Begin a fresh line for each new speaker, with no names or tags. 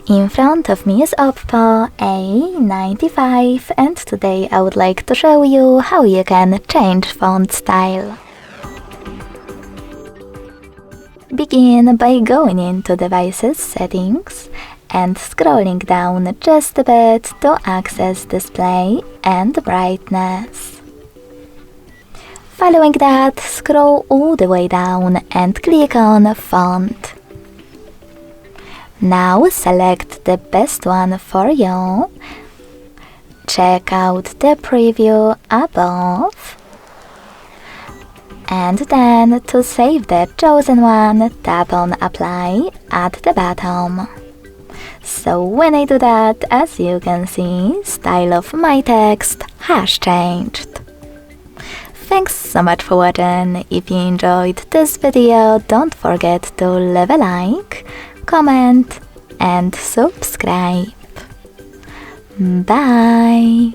In front of me is OPPO A95 and today I would like to show you how you can change font style. Begin by going into Devices Settings and scrolling down just a bit to access Display and Brightness. Following that, scroll all the way down and click on Font. Now select the best one for you. Check out the preview above. And then, to save the chosen one, tap on Apply at the bottom. So when I do that, as you can see, style of my text has changed. Thanks so much for watching. If you enjoyed this video, don't forget to leave a like, comment and subscribe. Bye!